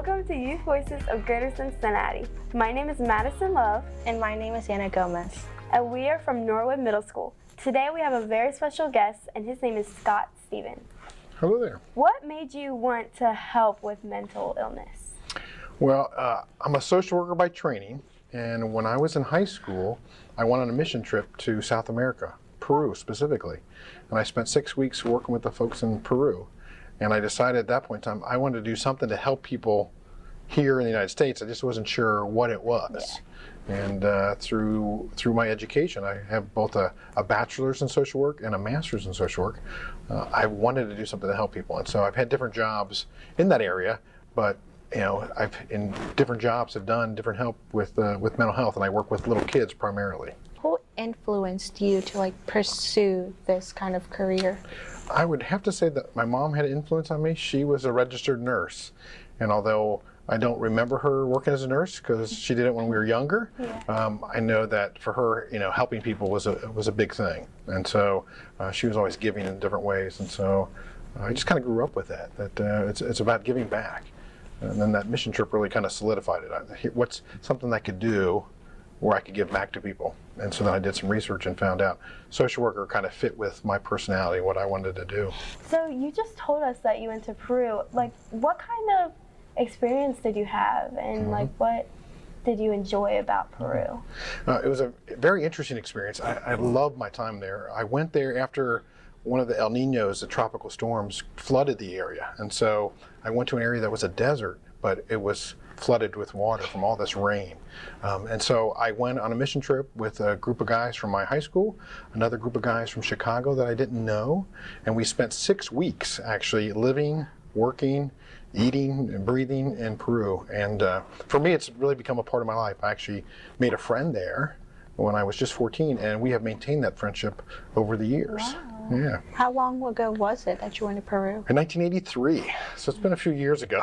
Welcome to Youth Voices of Greater Cincinnati. My name is Madison Love. And my name is Anna Gomez. And we are from Norwood Middle School. Today we have a very special guest, and his name is Scott Stevens. Hello there. What made you want to help with mental illness? Well, I'm a social worker by training, and when I was in high school, I went on a mission trip to South America, Peru specifically. And I spent 6 weeks working with the folks in Peru. And I decided at that point in time, I wanted to do something to help people here in the United States. I just wasn't sure what it was. Yeah. And through my education, I have both a bachelor's in social work and a master's in social work. I wanted to do something to help people. And so I've had different jobs in that area, but I've in different jobs have done different help with mental health, and I work with little kids primarily. Who influenced you to pursue this kind of career? I would have to say that my mom had an influence on me. She was a registered nurse, and although I don't remember her working as a nurse because she did it when we were younger, I know that for her, helping people was a big thing, and so she was always giving in different ways, and so I just kind of grew up with that. That it's about giving back, and then that mission trip really kind of solidified it. What's something I could do where I could give back to people. And so then I did some research and found out social worker kind of fit with my personality, what I wanted to do. So you just told us that you went to Peru. What kind of experience did you have, and what did you enjoy about Peru? It was a very interesting experience. I loved my time there. I went there after one of the El Niños, the tropical storms, flooded the area. And so I went to an area that was a desert, but it was flooded with water from all this rain. And so I went on a mission trip with a group of guys from my high school, another group of guys from Chicago that I didn't know, and we spent 6 weeks actually living, working, eating, and breathing in Peru. And for me, it's really become a part of my life. I actually made a friend there when I was just 14, and we have maintained that friendship over the years. Wow. Yeah. How long ago was it that you went to Peru? In 1983, so it's been a few years ago.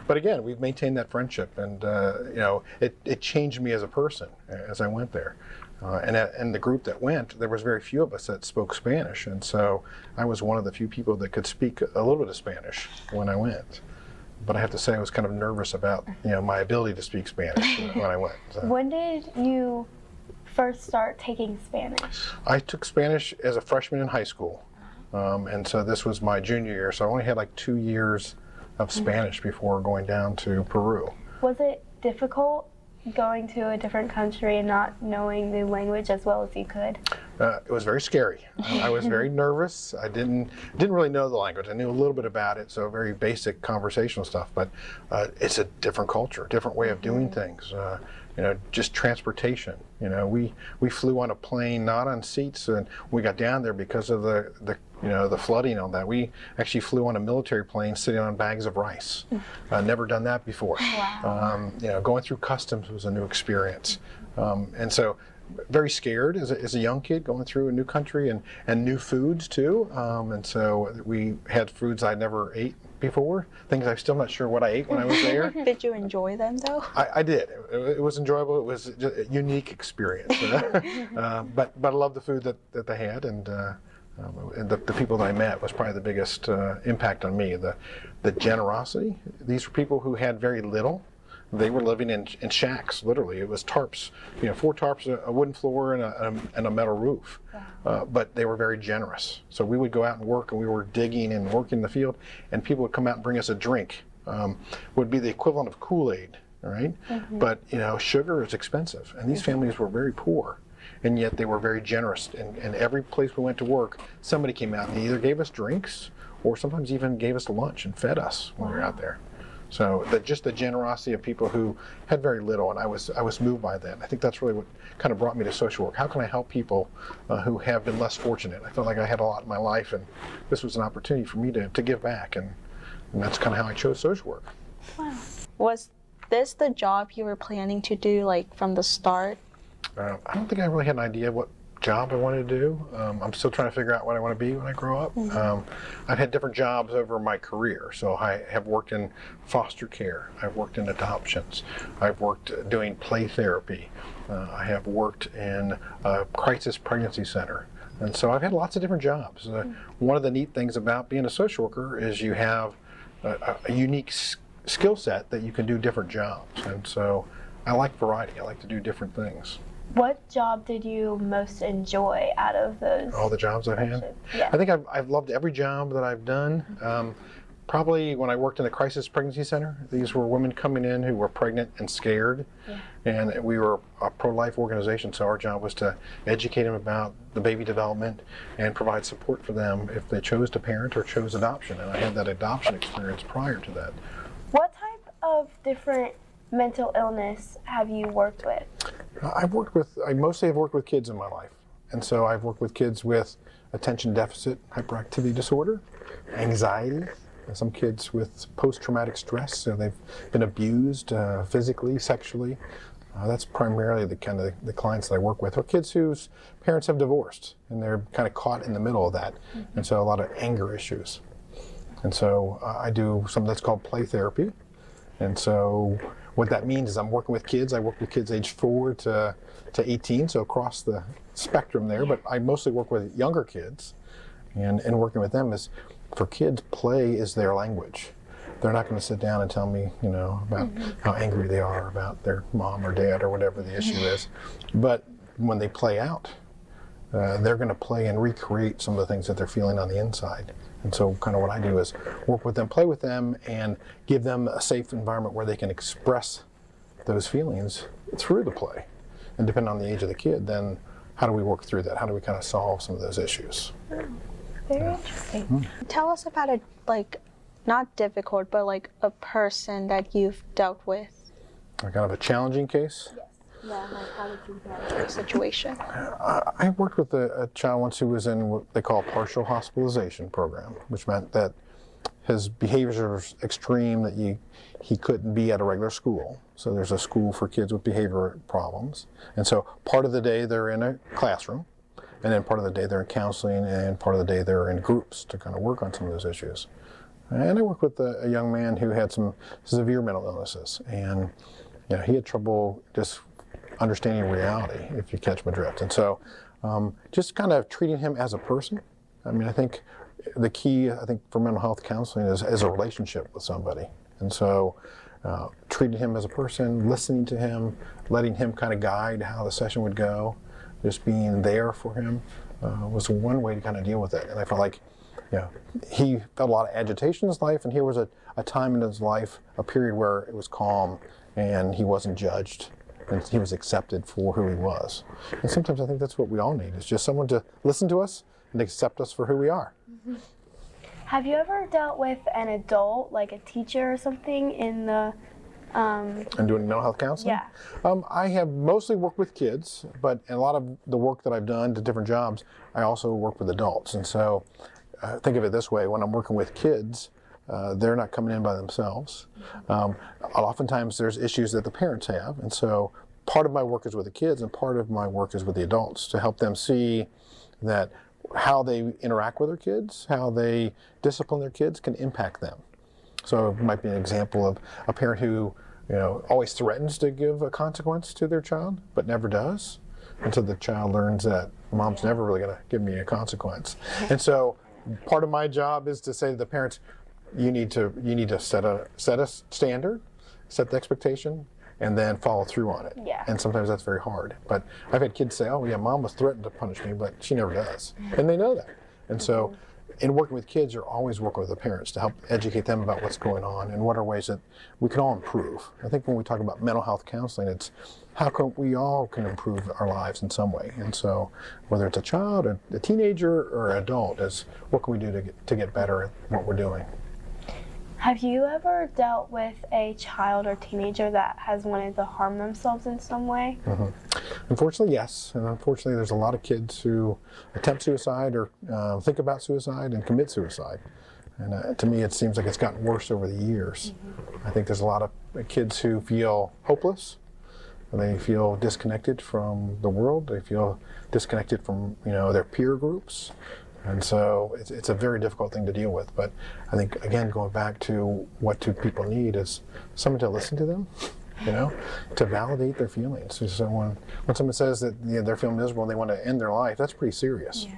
But again, we've maintained that friendship, and it changed me as a person as I went there. And the group that went, there was very few of us that spoke Spanish, and so I was one of the few people that could speak a little bit of Spanish when I went. But I have to say I was kind of nervous about my ability to speak Spanish when I went. So. When did you first start taking Spanish? I took Spanish as a freshman in high school, and so this was my junior year, so I only had 2 years of Spanish before going down to Peru. Was it difficult going to a different country and not knowing the language as well as you could? It was very scary. I was very nervous. I didn't really know the language. I knew a little bit about it, so very basic conversational stuff, but it's a different culture, different way of doing things. Just transportation. We flew on a plane, not on seats, and we got down there because of the flooding and all that. We actually flew on a military plane sitting on bags of rice. Never done that before. Wow. Going through customs was a new experience. And so very scared as a young kid going through a new country and new foods too. And so we had foods I never ate before, things I'm still not sure what I ate when I was there. Did you enjoy them though? I did. It was enjoyable. It was just a unique experience. But I love the food that they had, and the people that I met was probably the biggest impact on me. The generosity. These were people who had very little. They were living in shacks, literally. It was tarps, 4 tarps, a wooden floor, and a metal roof. Wow. But they were very generous. So we would go out and work, and we were digging and working in the field, and people would come out and bring us a drink. Would be the equivalent of Kool-Aid, all right? Mm-hmm. But, sugar is expensive, and these families were very poor. And yet they were very generous. And every place we went to work, somebody came out and they either gave us drinks or sometimes even gave us lunch and fed us when we were out there. So just the generosity of people who had very little, and I was moved by that. I think that's really what kind of brought me to social work. How can I help people who have been less fortunate? I felt like I had a lot in my life, and this was an opportunity for me to give back, and that's kind of how I chose social work. Wow. Was this the job you were planning to do from the start? I don't think I really had an idea what job I wanted to do. I'm still trying to figure out what I want to be when I grow up. Mm-hmm. I've had different jobs over my career. So I have worked in foster care. I've worked in adoptions. I've worked doing play therapy. I have worked in a crisis pregnancy center. And so I've had lots of different jobs. One of the neat things about being a social worker is you have a unique skill set that you can do different jobs. And so I like variety. I like to do different things. What job did you most enjoy out of those? All the jobs I've had? Yeah. I think I've loved every job that I've done. Probably when I worked in the crisis pregnancy center, these were women coming in who were pregnant and scared. Yeah. And we were a pro-life organization, so our job was to educate them about the baby development and provide support for them if they chose to parent or chose adoption. And I had that adoption experience prior to that. What type of different mental illness have you worked with? I mostly have worked with kids in my life. And so I've worked with kids with attention deficit hyperactivity disorder, anxiety, and some kids with post-traumatic stress, so they've been abused physically, sexually. That's primarily the kind of the clients that I work with, or kids whose parents have divorced and they're kind of caught in the middle of that. And so a lot of anger issues. And so I do something that's called play therapy. And so what that means is I'm working with kids. I work with kids age 4 to 18, so across the spectrum there, but I mostly work with younger kids. And working with them is, for kids, play is their language. They're not going to sit down and tell me, about how angry they are about their mom or dad or whatever the issue is. But when they play out, they're going to play and recreate some of the things that they're feeling on the inside. And so kind of what I do is work with them, play with them, and give them a safe environment where they can express those feelings through the play. And depending on the age of the kid, then how do we work through that? How do we kind of solve some of those issues? Very interesting. Tell us about a, not difficult, but a person that you've dealt with. Kind of a challenging case? Yes. Yeah, how did you handle the situation? I worked with a child once who was in what they call a partial hospitalization program, which meant that his behaviors were extreme, that he couldn't be at a regular school. So there's a school for kids with behavior problems. And so part of the day they're in a classroom, and then part of the day they're in counseling, and part of the day they're in groups to kind of work on some of those issues. And I worked with a young man who had some severe mental illnesses, and he had trouble just understanding reality, if you catch my drift. And so just kind of treating him as a person. I mean, I think the key, for mental health counseling is a relationship with somebody. And so treating him as a person, listening to him, letting him kind of guide how the session would go, just being there for him was one way to kind of deal with it. And I felt like, he felt a lot of agitation in his life, and here was a time in his life, a period where it was calm and he wasn't judged and he was accepted for who he was. And sometimes I think that's what we all need, is just someone to listen to us and accept us for who we are. Mm-hmm. Have you ever dealt with an adult, like a teacher or something, in the And doing mental health counseling? Yeah. I have mostly worked with kids, but in a lot of the work that I've done to different jobs, I also work with adults. And so think of it this way: when I'm working with kids, they're not coming in by themselves. Oftentimes there's issues that the parents have, and so part of my work is with the kids and part of my work is with the adults, to help them see that how they interact with their kids, how they discipline their kids can impact them. So it might be an example of a parent who always threatens to give a consequence to their child but never does, until the child learns that mom's never really going to give me a consequence. And so part of my job is to say to the parents, you need to set a standard, set the expectation, and then follow through on it. Yeah. And sometimes that's very hard. But I've had kids say, oh yeah, mom was threatened to punish me, but she never does. And they know that. And so in working with kids, you're always working with the parents to help educate them about what's going on and what are ways that we can all improve. I think when we talk about mental health counseling, it's how can we all can improve our lives in some way. And so whether it's a child, or a teenager, or an adult, is what can we do to get better at what we're doing. Have you ever dealt with a child or teenager that has wanted to harm themselves in some way? Mm-hmm. Unfortunately, yes. And unfortunately, there's a lot of kids who attempt suicide or think about suicide and commit suicide. And to me, it seems like it's gotten worse over the years. Mm-hmm. I think there's a lot of kids who feel hopeless. They feel disconnected from the world. They feel disconnected from their peer groups. And so it's a very difficult thing to deal with. But I think, again, going back to what do people need is someone to listen to them, to validate their feelings. So when someone says that they're feeling miserable and they want to end their life, that's pretty serious. Yeah.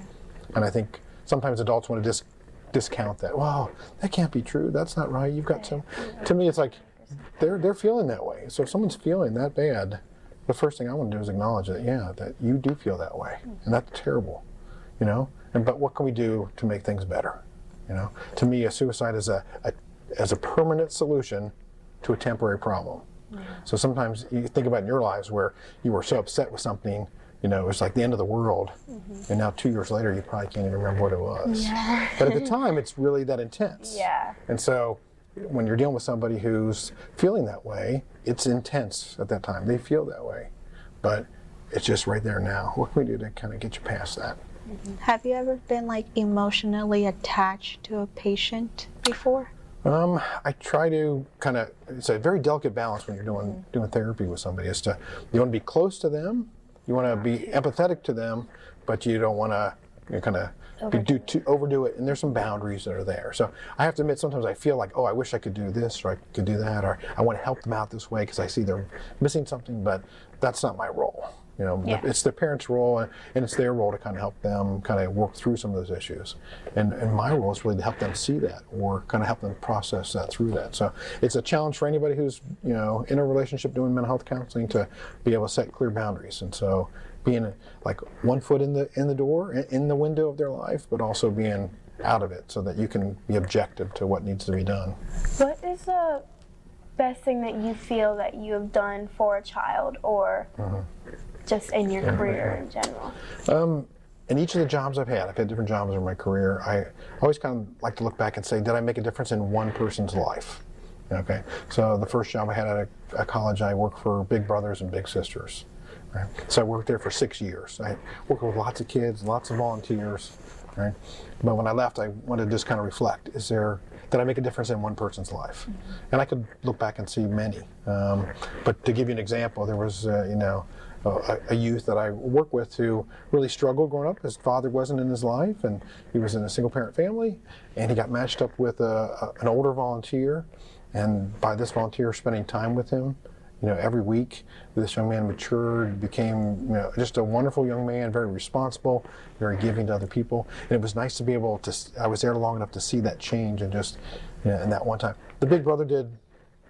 And I think sometimes adults want to just discount that. Well, that can't be true. That's not right. You've got some. To me, it's like they're feeling that way. So if someone's feeling that bad, the first thing I want to do is acknowledge that, yeah, that you do feel that way, and that's terrible, you know. But what can we do to make things better? You know, to me, a suicide is a permanent solution to a temporary problem. Yeah. So sometimes you think about in your lives where you were so upset with something, you know, it's like the end of the world, and now 2 years later you probably can't even remember what it was. Yeah. But at the time, it's really that intense. Yeah. And so when you're dealing with somebody who's feeling that way, it's intense at that time. They feel that way, but it's just right there now. What can we do to kind of get you past that? Have you ever been like emotionally attached to a patient before? I try to kind of, it's a very delicate balance when you're doing therapy with somebody, is to, you want to be close to them, you want to be empathetic to them, but you don't want to kind of overdo it, and there's some boundaries that are there. So I have to admit, sometimes I feel like, oh, I wish I could do this, or I could do that, or I want to help them out this way because I see they're missing something, but that's not my role. You know, it's the parents' role, and it's their role to kind of help them kind of work through some of those issues. And my role is really to help them see that, or kind of help them process that through that. So it's a challenge for anybody who's, you know, in a relationship doing mental health counseling to be able to set clear boundaries. And so being like one foot in the door, in the window of their life, but also being out of it so that you can be objective to what needs to be done. What is the best thing that you feel that you have done for a child, or just in your career in general? In each of the jobs I've had different jobs in my career, I always kind of like to look back and say, did I make a difference in one person's life? Okay, so the first job I had at a college, I worked for Big Brothers and Big Sisters. Right? So I worked there for 6 years. I worked with lots of kids, lots of volunteers. Right? But when I left, I wanted to just kind of reflect, did I make a difference in one person's life? And I could look back and see many. But to give you an example, there was, a youth that I worked with who really struggled growing up. His father wasn't in his life, and he was in a single-parent family, and he got matched up with an older volunteer. And by this volunteer spending time with him, you know, every week, this young man matured, became, you know, just a wonderful young man, very responsible, very giving to other people. And it was nice to be able to, I was there long enough to see that change, and just, you know, in that one time. The Big Brother did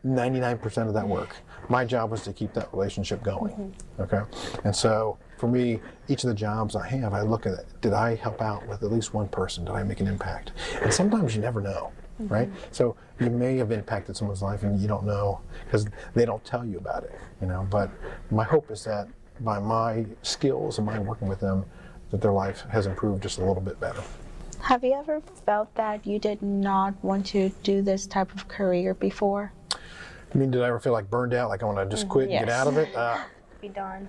99% of that work. My job was to keep that relationship going, okay? And so for me, each of the jobs I have, I look at it, did I help out with at least one person? Did I make an impact? And sometimes you never know. Right? So you may have impacted someone's life and you don't know because they don't tell you about it, you know. But my hope is that by my skills and my working with them, that their life has improved just a little bit better. Have you ever felt that you did not want to do this type of career before? I mean, did I ever feel like burned out, like I want to just quit and get out of it? Be done.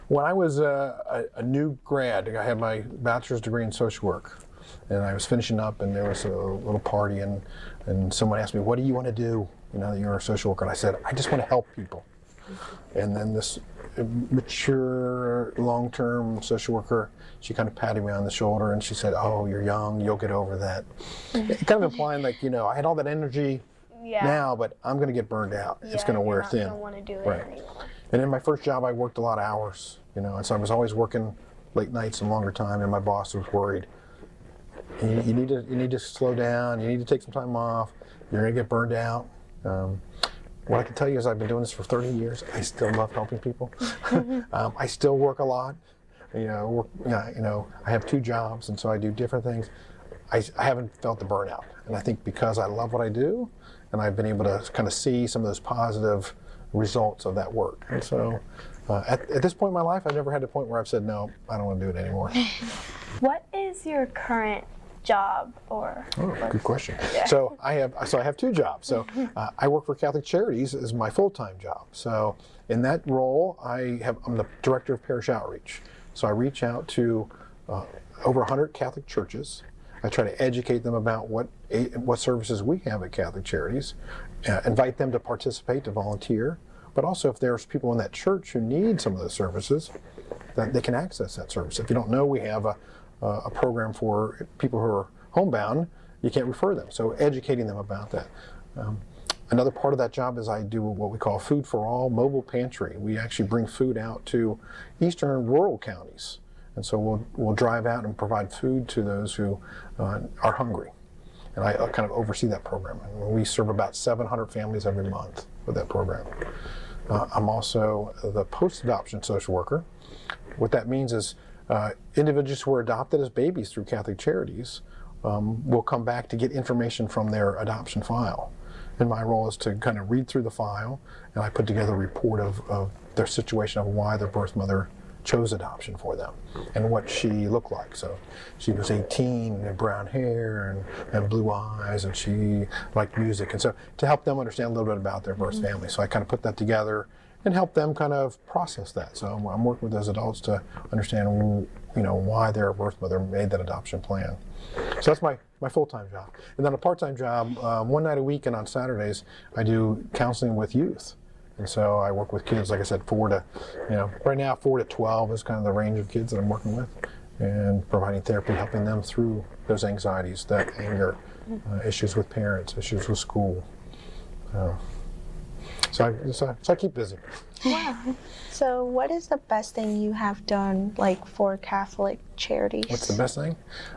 When I was a new grad, I had my bachelor's degree in social work. And I was finishing up, and there was a little party, and someone asked me, what do you want to do, you know, you're a social worker? And I said, I just want to help people. And then this mature, long-term social worker, she kind of patted me on the shoulder, and she said, oh, you're young, you'll get over that. Kind of implying, like, you know, I had all that energy now, but I'm going to get burned out. It's going to wear thin. You don't want to do it anymore. And in my first job, I worked a lot of hours, you know, and so I was always working late nights and longer time, and my boss was worried. You need to slow down. You need to take some time off. You're gonna get burned out. What I can tell you is I've been doing this for 30 years. I still love helping people. I still work a lot. You know, I have 2 jobs, and so I do different things. I haven't felt the burnout, and I think because I love what I do, and I've been able to kind of see some of those positive results of that work. And so, at this point in my life, I've never had a point where I've said, no, I don't want to do it anymore. What is your current job good question. Yeah. So I have 2 jobs. So I work for Catholic Charities as my full-time job. So in that role, I'm the director of parish outreach. So I reach out to over 100 Catholic churches. I try to educate them about what services we have at Catholic Charities, invite them to participate, to volunteer, but also if there's people in that church who need some of those services, that they can access that service. If you don't know, we have a program for people who are homebound, you can't refer them. So educating them about that. Another part of that job is I do what we call Food for All mobile pantry. We actually bring food out to eastern rural counties. And so we'll drive out and provide food to those who are hungry. and I kind of oversee that program. And we serve about 700 families every month with that program. I'm also the post-adoption social worker. What that means is individuals who were adopted as babies through Catholic Charities will come back to get information from their adoption file. And my role is to kind of read through the file, and I put together a report of their situation, of why their birth mother chose adoption for them and what she looked like. So she was 18 and brown hair and blue eyes, and she liked music. And so to help them understand a little bit about their birth family. So I kind of put that together and help them kind of process that. So I'm working with those adults to understand, why their birth mother made that adoption plan. So that's my full-time job. And then a part-time job, one night a week and on Saturdays, I do counseling with youth. And so I work with kids, like I said, right now 4 to 12 is kind of the range of kids that I'm working with, and providing therapy, helping them through those anxieties, that anger, issues with parents, issues with school. So I keep busy. Wow. So what is the best thing you have done, like, for Catholic Charities? What's the best thing?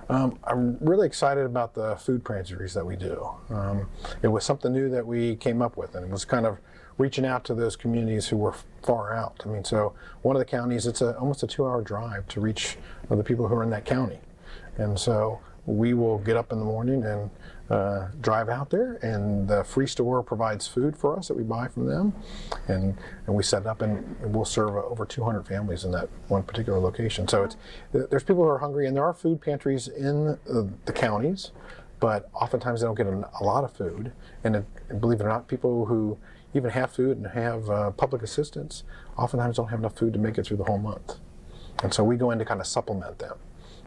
I'm really excited about the food pantries that we do. It was something new that we came up with, and it was kind of reaching out to those communities who were far out. I mean, so one of the counties, it's almost a 2-hour drive to reach the people who are in that county. And so we will get up in the morning and drive out there, and the free store provides food for us that we buy from them, and we set it up, and we'll serve over 200 families in that one particular location. So there's people who are hungry, and there are food pantries in the counties, but oftentimes they don't get a lot of food. And believe it or not, people who even have food and have public assistance oftentimes don't have enough food to make it through the whole month. And so we go in to kind of supplement them.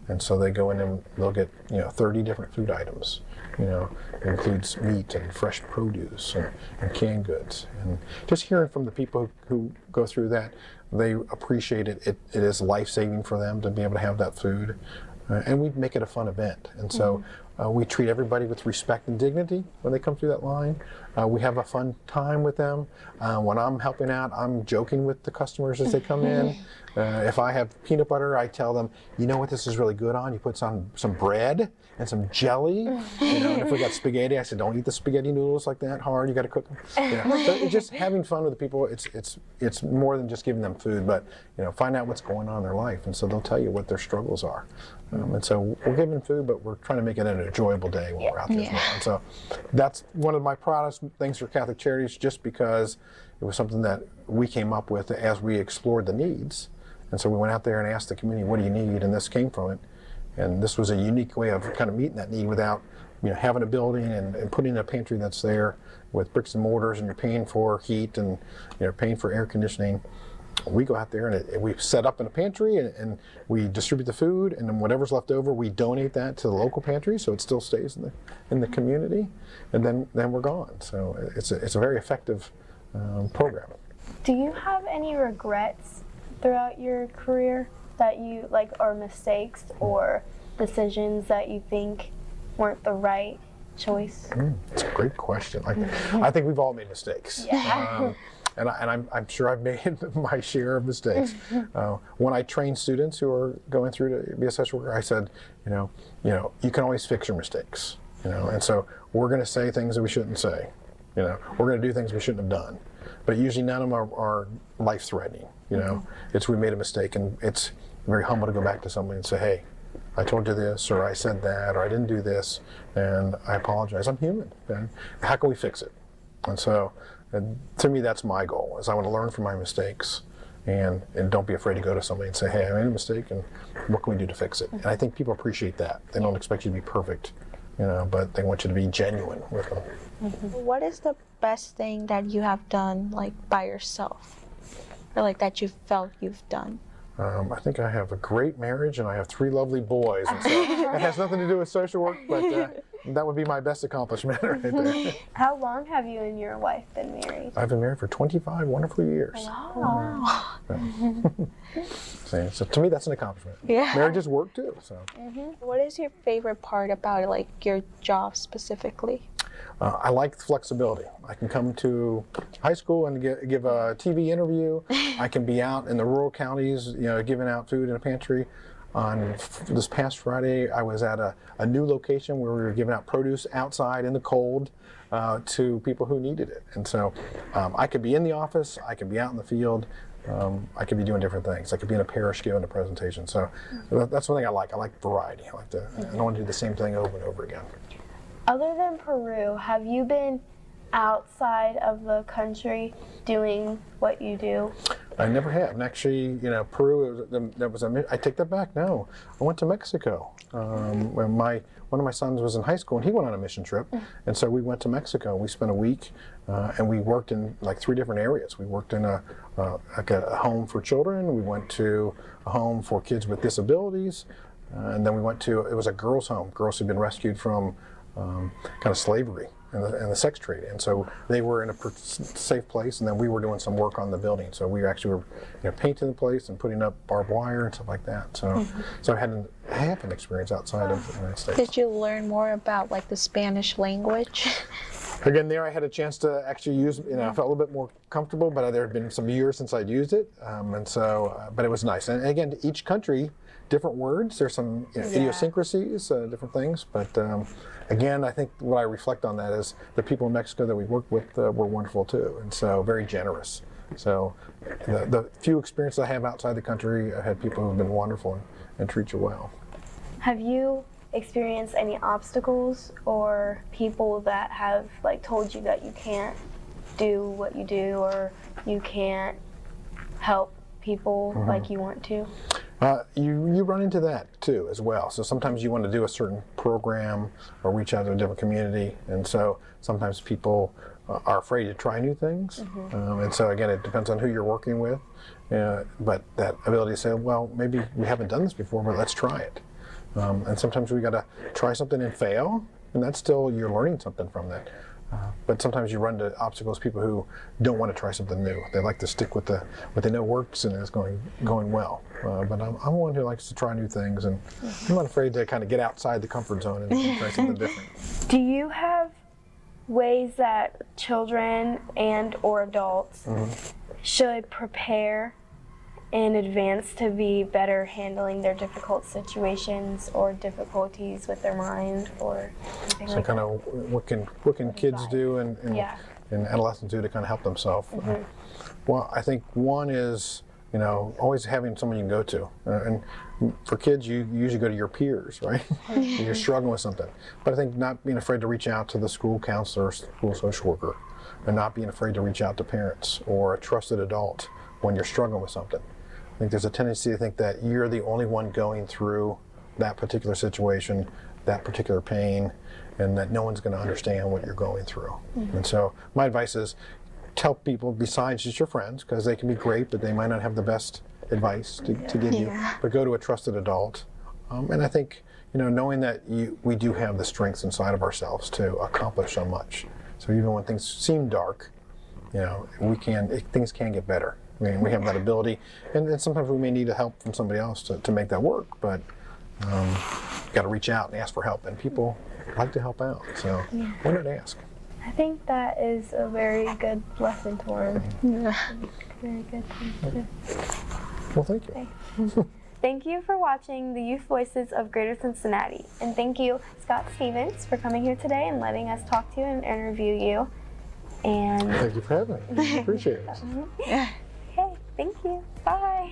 And so they go in and they'll get 30 different food items. It includes meat and fresh produce and canned goods. And just hearing from the people who go through that, they appreciate it. It is life-saving for them to be able to have that food. And we make it a fun event. And so we treat everybody with respect and dignity when they come through that line. We have a fun time with them. When I'm helping out, I'm joking with the customers as they come in. If I have peanut butter, I tell them, you know what this is really good on? You put on some bread and some jelly. And if we got spaghetti, I said, don't eat the spaghetti noodles like that hard. You got to cook them. So just having fun with the people. It's more than just giving them food, but find out what's going on in their life, and so they'll tell you what their struggles are. And so we're giving food, but we're trying to make it an enjoyable day when we're out there as well. And so that's one of my proudest things for Catholic Charities, just because it was something that we came up with as we explored the needs. And so we went out there and asked the community, what do you need? And this came from it. And this was a unique way of kind of meeting that need without having a building and putting a pantry that's there with bricks and mortars, and you're paying for heat and paying for air conditioning. We go out there and we set up in a pantry and we distribute the food, and then whatever's left over, we donate that to the local pantry, so it still stays in the community, and then we're gone. So it's a very effective program. Do you have any regrets throughout your career that you or mistakes or decisions that you think weren't the right choice? That's a great question. I think we've all made mistakes. Yeah. And I'm sure I've made my share of mistakes. When I train students who are going through to be a social worker, I said, you can always fix your mistakes. And so we're going to say things that we shouldn't say. We're going to do things we shouldn't have done. But usually none of them are life-threatening. It's we made a mistake, and it's very humble to go back to somebody and say, hey, I told you this, or I said that, or I didn't do this, and I apologize. I'm human. And how can we fix it? And so, to me, that's my goal, is I want to learn from my mistakes, and don't be afraid to go to somebody and say, hey, I made a mistake, and what can we do to fix it? And I think people appreciate that. They don't expect you to be perfect, but they want you to be genuine with them. What is the best thing that you have done, by yourself, or that you felt you've done? I think I have a great marriage, and I have 3 lovely boys, and so it has nothing to do with social work, but that would be my best accomplishment right there. How long have you and your wife been married? I've been married for 25 wonderful years. Wow. So to me, that's an accomplishment. Yeah. Marriages work too. So. What is your favorite part about your job specifically? I like the flexibility. I can come to high school and give a TV interview. I can be out in the rural counties, giving out food in a pantry. This past Friday, I was at a new location where we were giving out produce outside in the cold to people who needed it. And so I could be in the office, I could be out in the field, I could be doing different things. I could be in a parish giving a presentation. So that's one thing I like. I like variety. I don't want to do the same thing over and over again. Other than Peru, have you been outside of the country doing what you do? I never have. And actually, Peru, I take that back. No, I went to Mexico. When one of my sons was in high school and he went on a mission trip. And so we went to Mexico. We spent a week and we worked in like 3 different areas. We worked in a home for children. We went to a home for kids with disabilities. And then we went to, it was a girls' home. Girls who'd been rescued from kind of slavery and the sex trade, and so they were in a safe place, and then we were doing some work on the building. So we actually were painting the place and putting up barbed wire and stuff like that. So so I have an experience outside of the United States. Did you learn more about like the Spanish language? Again, there I had a chance to actually use, I felt a little bit more comfortable, but there had been some years since I'd used it, and so, but it was nice. And again, each country, different words. There's some idiosyncrasies, different things, but again, I think what I reflect on that is the people in Mexico that we worked with were wonderful too, and so very generous. So the few experiences I have outside the country, I had people who've been wonderful and treat you well. Have you experienced any obstacles or people that have like told you that you can't do what you do or you can't help people like you want to? You run into that too as well. So sometimes you want to do a certain program or reach out to a different community, and so sometimes people are afraid to try new things. And so again, it depends on who you're working with, but that ability to say, well, maybe we haven't done this before, but let's try it. And sometimes we got to try something and fail, and that's still, you're learning something from that. But sometimes you run into obstacles, people who don't want to try something new. They like to stick with what they know works and is going well. But I'm one who likes to try new things, and I'm not afraid to kind of get outside the comfort zone and try something different. Do you have ways that children and or adults should prepare in advance to be better handling their difficult situations or difficulties with their mind or anything So like kind that? of what can kids do and adolescents do to kind of help themselves? Well, I think one is always having someone you can go to. And for kids, you usually go to your peers, right? When you're struggling with something. But I think not being afraid to reach out to the school counselor, school social worker, and not being afraid to reach out to parents or a trusted adult when you're struggling with something. I think there's a tendency to think that you're the only one going through that particular situation, that particular pain, and that no one's going to understand what you're going through. And so my advice is tell people besides just your friends, because they can be great, but they might not have the best advice to give you, but go to a trusted adult. And I think, knowing that we do have the strengths inside of ourselves to accomplish so much. So even when things seem dark, things can get better. I mean, we have that ability, and sometimes we may need help from somebody else to make that work, but got to reach out and ask for help, and people like to help out, so why not ask? I think that is a very good lesson to learn. Very good thing to do. Well, thank you. Thank you for watching the Youth Voices of Greater Cincinnati, and thank you, Scott Stevens, for coming here today and letting us talk to you and interview you. And Thank you for having me. Appreciate it. okay, thank you. Bye.